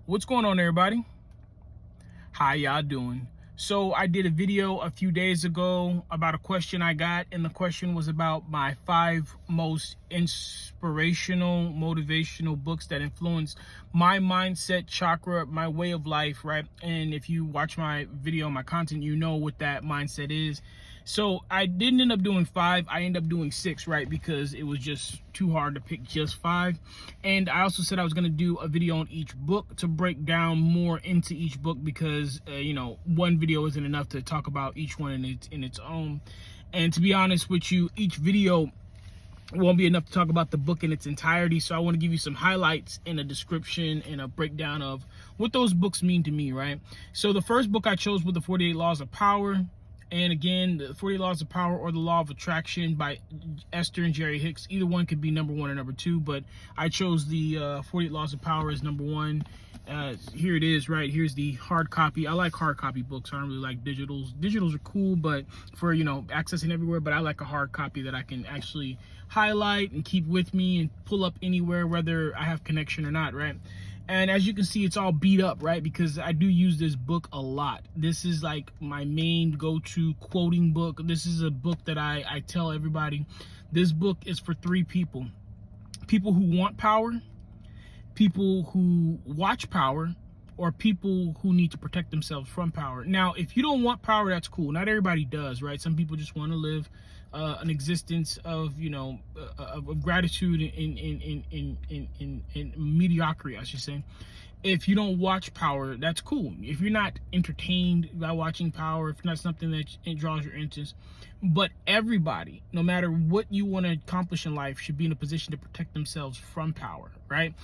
What's going on, everybody? How y'all doing? So I did a video a few days ago about a question I got, and the question was about my 5 most inspirational, motivational books that influenced my mindset, chakra, my way of life, right? And if you watch my video, my content, you know what that mindset is. So I didn't end up doing 5. I ended up doing 6, right? Because it was just too hard to pick just 5. And I also said I was going to do a video on each book to break down more into each book because, one video isn't enough to talk about each one in its own. And to be honest with you, each video won't be enough to talk about the book in its entirety. So I want to give you some highlights and a description and a breakdown of what those books mean to me, right? So the first book I chose was The 48 Laws of Power. And again, the 48 Laws of Power or The Law of Attraction by Esther and Jerry Hicks. Either one could be number 1 or number 2, but I chose the 48 Laws of Power as number 1. Here it is, right? Here's the hard copy. I like hard copy books. I don't really like digitals. Digitals are cool, but for, accessing everywhere, but I like a hard copy that I can actually highlight and keep with me and pull up anywhere, whether I have connection or not, right? And as you can see, it's all beat up, right? Because I do use this book a lot. This is like my main go-to quoting book. This is a book that I tell everybody. This book is for 3 people. People who want power, people who watch power, or people who need to protect themselves from power. Now, if you don't want power, that's cool. Not everybody does, right? Some people just want to live an existence of, of gratitude and mediocrity, I should say. If you don't watch power, that's cool. If you're not entertained by watching power, if not something that draws your interest, but everybody, no matter what you want to accomplish in life, should be in a position to protect themselves from power, right?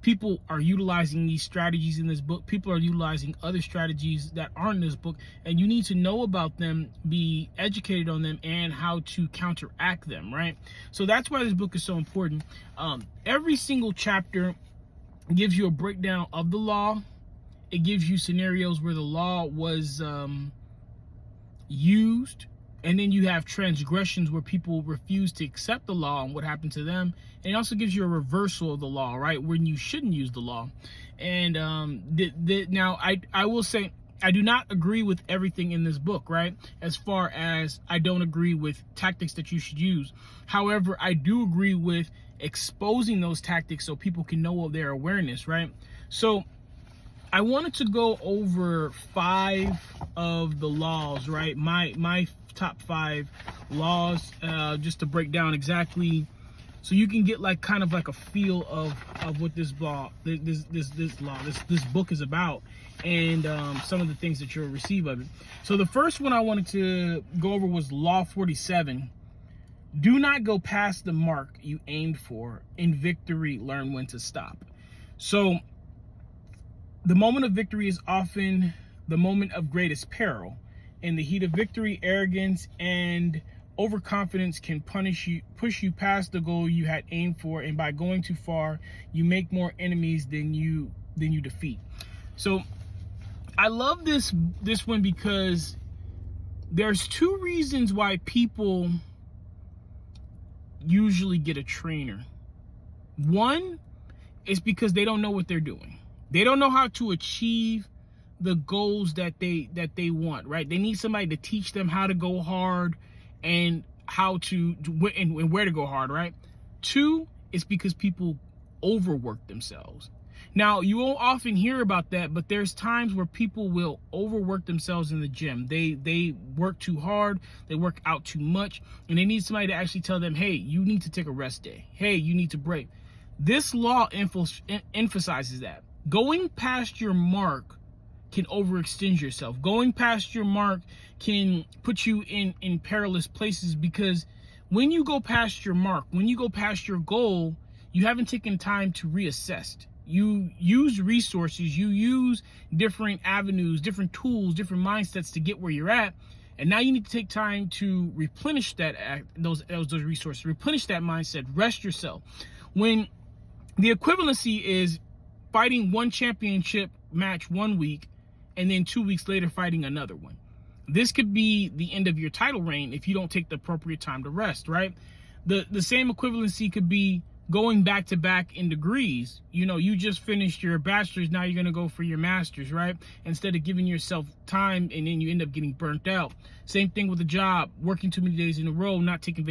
People are utilizing these strategies in this book. People are utilizing other strategies that aren't in this book, and you need to know about them, be educated on them, and how to counteract them, right? So that's why this book is so important. Every single chapter gives you a breakdown of the law. It gives you scenarios where the law was used, and then you have transgressions where people refuse to accept the law and what happened to them. And it also gives you a reversal of the law, right, when you shouldn't use the law. And now I will say I do not agree with everything in this book, right? As far as I don't agree with tactics that you should use. However, I do agree with exposing those tactics so people can know of their awareness, right? So I wanted to go over 5 of the laws, right? My top 5 laws, just to break down exactly, so you can get kind of a feel of what this book is about, and some of the things that you'll receive of it. So the first one I wanted to go over was Law 47. Do not go past the mark you aimed for. In victory, learn when to stop. So the moment of victory is often the moment of greatest peril. In the heat of victory, arrogance and overconfidence can push you past the goal you had aimed for, and by going too far, you make more enemies than you defeat. So I love this one because there's 2 reasons why people usually get a trainer. One is because they don't know what they're doing. They don't know how to achieve the goals that they want, right? They need somebody to teach them how to go hard and how to and where to go hard, right? 2 is because people overwork themselves. Now, you won't often hear about that, but there's times where people will overwork themselves in the gym. They work too hard, they work out too much, and they need somebody to actually tell them, hey, you need to take a rest day. Hey, you need to break. This law emphasizes that. Going past your mark can overextend yourself. Going past your mark can put you in perilous places, because when you go past your mark, when you go past your goal, you haven't taken time to reassess. You use resources, you use different avenues, different tools, different mindsets to get where you're at. And now you need to take time to replenish those resources, replenish that mindset, rest yourself. When the equivalency is fighting one championship match 1 week and then 2 weeks later fighting another one. This could be the end of your title reign if you don't take the appropriate time to rest, right? The same equivalency could be going back to back in degrees. You know, you just finished your bachelor's, now you're going to go for your master's, right? Instead of giving yourself time, and then you end up getting burnt out. Same thing with a job, working too many days in a row, not taking go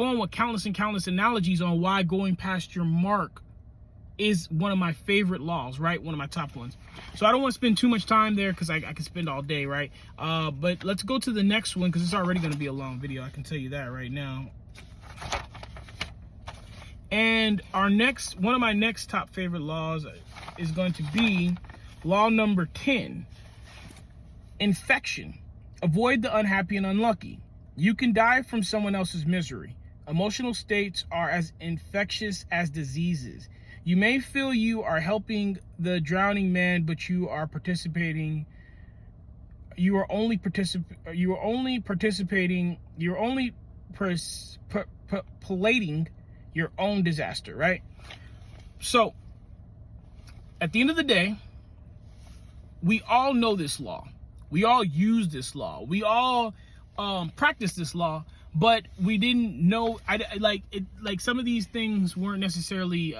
on with countless and countless analogies on why going past your mark is one of my favorite laws, right? One of my top ones. So I don't want to spend too much time there because I could spend all day, right? But let's go to the next one because it's already going to be a long video. I can tell you that right now. And one of my next top favorite laws is going to be law number 10. Infection. Avoid the unhappy and unlucky. You can die from someone else's misery. Emotional states are as infectious as diseases. You may feel you are helping the drowning man, but you are only plating your own disaster, right? So, at the end of the day, we all know this law. We all use this law. We all practice this law, but we didn't know. Like some of these things weren't necessarily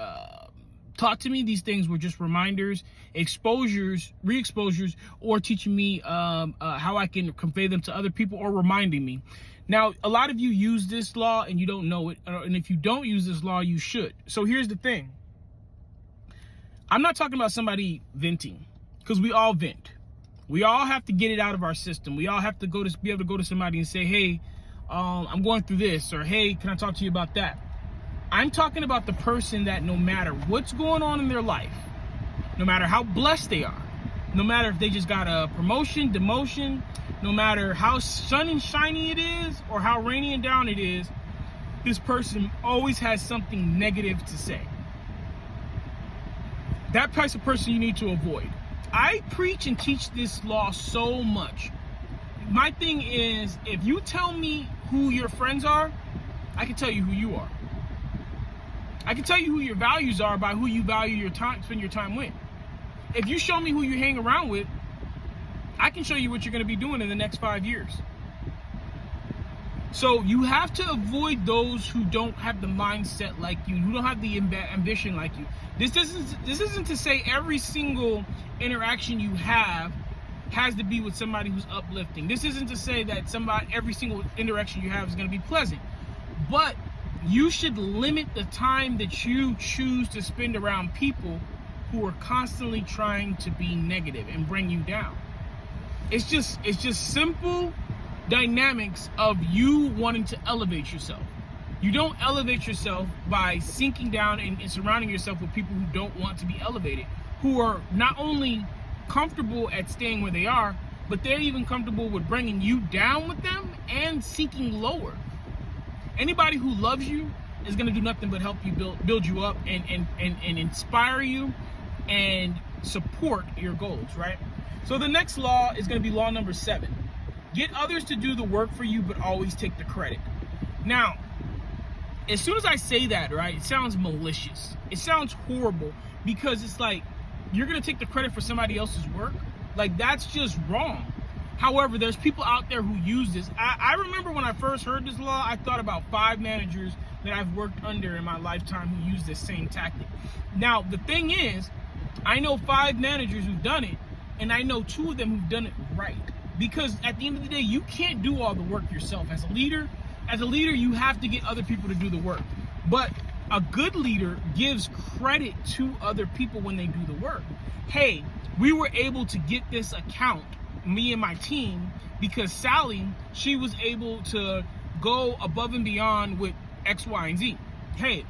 taught to me. These things were just reminders, exposures, re-exposures, or teaching me how I can convey them to other people, or reminding me. Now, a lot of you use this law and you don't know it, and if you don't use this law, you should. So here's the thing. I'm not talking about somebody venting, because we all vent. We all have to get it out of our system. We all have to be able to go to somebody and say, hey, I'm going through this, or hey, can I talk to you about that? I'm talking about the person that no matter what's going on in their life, no matter how blessed they are, no matter if they just got a promotion, demotion, no matter how sun and shiny it is or how rainy and down it is, this person always has something negative to say. That type of person you need to avoid. I preach and teach this law so much. My thing is, if you tell me who your friends are, I can tell you who you are. I can tell you who your values are by who you value your time, spend your time with. If you show me who you hang around with, I can show you what you're going to be doing in the next 5 years. So you have to avoid those who don't have the mindset like you, who don't have the ambition like you. This isn't to say every single interaction you have has to be with somebody who's uplifting. This isn't to say that every single interaction you have is going to be pleasant. But you should limit the time that you choose to spend around people who are constantly trying to be negative and bring you down. It's just simple dynamics of you wanting to elevate yourself. You don't elevate yourself by sinking down and surrounding yourself with people who don't want to be elevated, who are not only comfortable at staying where they are, but they're even comfortable with bringing you down with them and sinking lower. Anybody who loves you is going to do nothing but help you build you up and inspire you and support your goals, right? So the next law is going to be law number 7. Get others to do the work for you, but always take the credit. Now, as soon as I say that, right, it sounds malicious. It sounds horrible, because it's like, you're going to take the credit for somebody else's work? Like, that's just wrong. However, there's people out there who use this. I remember when I first heard this law, I thought about 5 managers that I've worked under in my lifetime who use this same tactic. Now, the thing is, I know 5 managers who've done it, and I know 2 of them who've done it right. Because at the end of the day, you can't do all the work yourself. As a leader, you have to get other people to do the work. But a good leader gives credit to other people when they do the work. Hey, we were able to get this account, me and my team, because Sally, she was able to go above and beyond with X, Y, and Z. Hey,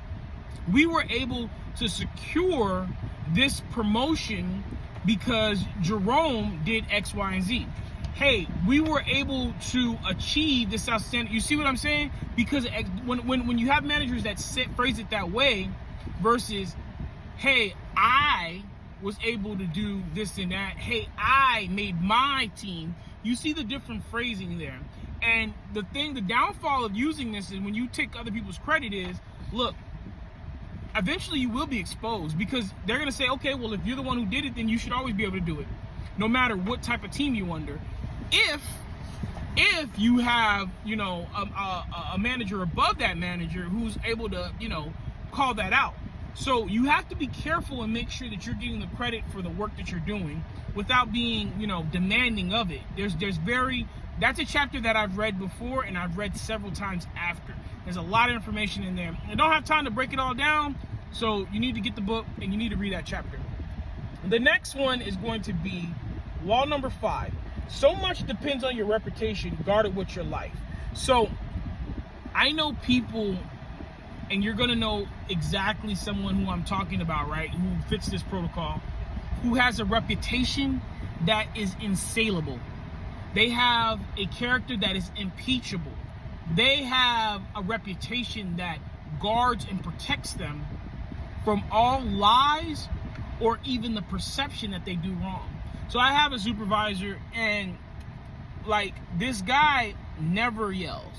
we were able to secure this promotion because Jerome did X, Y, and Z. Hey, we were able to achieve this outstanding. You see what I'm saying? Because when you have managers that phrase it that way, versus, hey, I was able to do this and that. Hey, I made my team. You see the different phrasing there. And the downfall of using this is when you take other people's credit is, look, eventually you will be exposed, because they're going to say, okay, well, if you're the one who did it, then you should always be able to do it, no matter what type of team you're under. If if you have, a manager above that manager who's able to, call that out. So you have to be careful and make sure that you're getting the credit for the work that you're doing without being, demanding of it. That's a chapter that I've read before, and I've read several times after. There's a lot of information in there. I don't have time to break it all down, so you need to get the book and you need to read that chapter. The next one is going to be law number 5. So much depends on your reputation, guard it with your life. So I know people, and you're going to know exactly someone who I'm talking about, right, who fits this protocol, who has a reputation that is insaleable. They have a character that is impeachable. They have a reputation that guards and protects them from all lies or even the perception that they do wrong. So I have a supervisor, and like, this guy never yells.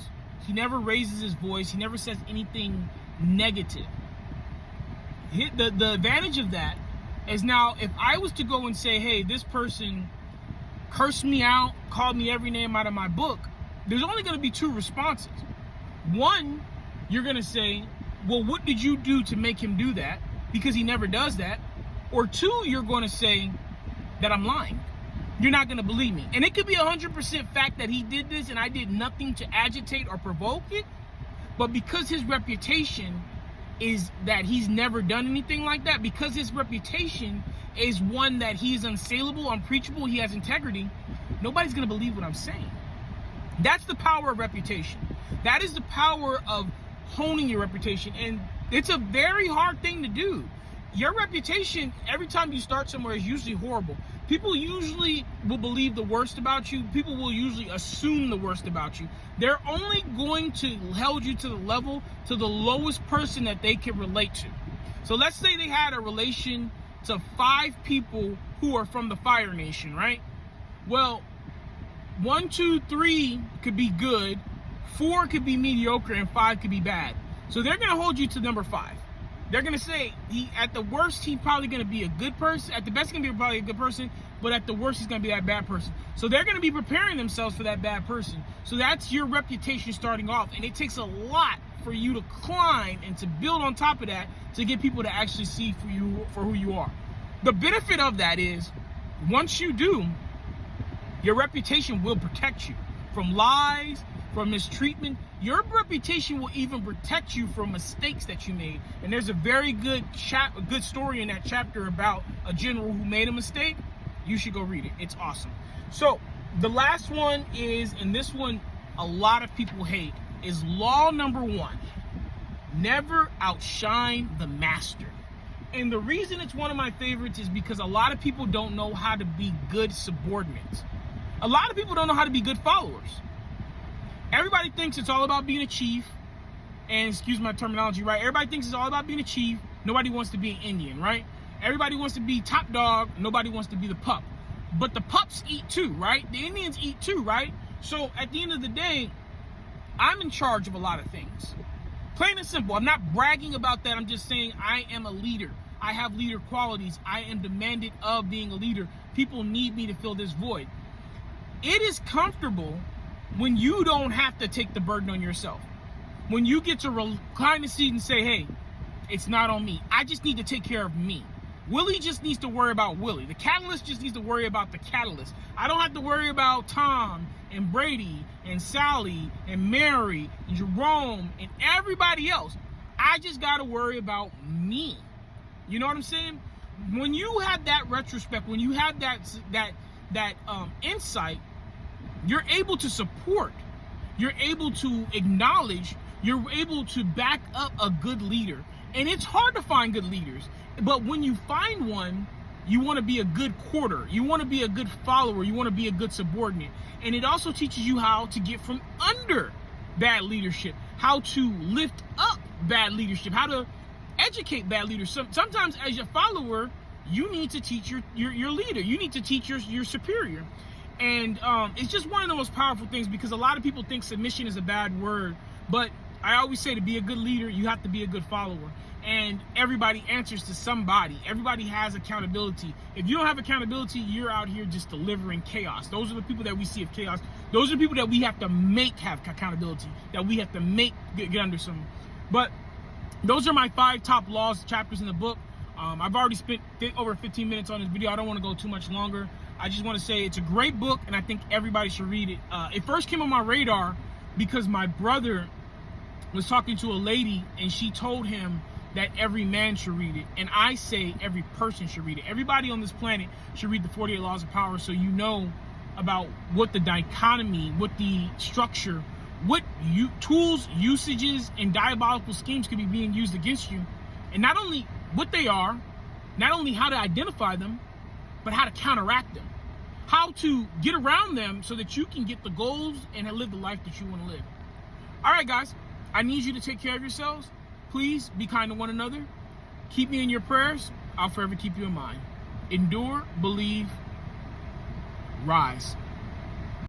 He never raises his voice. He never says anything negative. The advantage of that is, now if I was to go and say, hey, this person cursed me out, called me every name out of my book, there's only going to be 2 responses. One, you're going to say, well, what did you do to make him do that? Because he never does that. Or 2, you're going to say that I'm lying. You're not going to believe me. And it could be 100% fact that he did this and I did nothing to agitate or provoke it. But because his reputation is that he's never done anything like that, because his reputation is one that he's unsaleable, unpreachable, he has integrity, nobody's going to believe what I'm saying. That's the power of reputation. That is the power of honing your reputation. And it's a very hard thing to do. Your reputation, every time you start somewhere, is usually horrible. People usually will believe the worst about you. People will usually assume the worst about you. They're only going to hold you to the level, to the lowest person that they can relate to. So let's say they had a relation to 5 people who are from the Fire Nation, right? Well, 1, 2, 3 could be good, 4 could be mediocre, and 5 could be bad. So they're going to hold you to number 5. They're going to say, at the worst, he's probably going to be a good person. At the best, he's going to be probably a good person. But at the worst, he's going to be that bad person. So they're going to be preparing themselves for that bad person. So that's your reputation starting off. And it takes a lot for you to climb and to build on top of that to get people to actually see for who you are. The benefit of that is, once you do, your reputation will protect you from lies, from mistreatment. Your reputation will even protect you from mistakes that you made. And there's a very good story in that chapter about a general who made a mistake. You should go read it. It's awesome. So the last one is, and this one a lot of people hate, is law number 1. Never outshine the master. And the reason it's one of my favorites is because a lot of people don't know how to be good subordinates. A lot of people don't know how to be good followers. Everybody thinks it's all about being a chief, and excuse my terminology, right? Everybody thinks it's all about being a chief. Nobody wants to be an Indian, right? Everybody wants to be top dog. Nobody wants to be the pup. But the pups eat too, right? The Indians eat too, right? So at the end of the day, I'm in charge of a lot of things. Plain and simple. I'm not bragging about that. I'm just saying I am a leader. I have leader qualities. I am demanded of being a leader. People need me to fill this void. It is comfortable when you don't have to take the burden on yourself. When you get to recline the seat and say, hey, it's not on me. I just need to take care of me. Willie just needs to worry about Willie. The catalyst just needs to worry about the catalyst. I don't have to worry about Tom and Brady and Sally and Mary and Jerome and everybody else. I just got to worry about me. You know what I'm saying? When you have that retrospect, when you have that insight, you're able to support, you're able to acknowledge, you're able to back up a good leader. And it's hard to find good leaders, but when you find one, you want to be a good quarter, you want to be a good follower, you want to be a good subordinate. And it also teaches you how to get from under bad leadership, how to lift up bad leadership, how to educate bad leaders. Sometimes as a follower, you need to teach your leader, you need to teach your superior. And it's just one of the most powerful things, because a lot of people think submission is a bad word. But I always say, to be a good leader, you have to be a good follower. and everybody answers to somebody. Everybody has accountability. If you don't have accountability, you're out here just delivering chaos. Those are the people that we see of chaos. Those are the people that we have to make have accountability, that we have to make get under some. But those are my 5 top laws chapters in the book. I've already spent over 15 minutes on this video. I don't want to go too much longer. I just want to say it's a great book, and I think everybody should read it. It first came on my radar because my brother was talking to a lady, and she told him that every man should read it. And I say every person should read it. Everybody on this planet should read the 48 Laws of Power, so you know about what the dichotomy, what the structure, what tools, usages, and diabolical schemes could be being used against you. And not only what they are, not only how to identify them, but how to counteract them. How to get around them so that you can get the goals and live the life that you want to live. All right, guys, I need you to take care of yourselves. Please be kind to one another. Keep me in your prayers. I'll forever keep you in mind. Endure, believe, rise.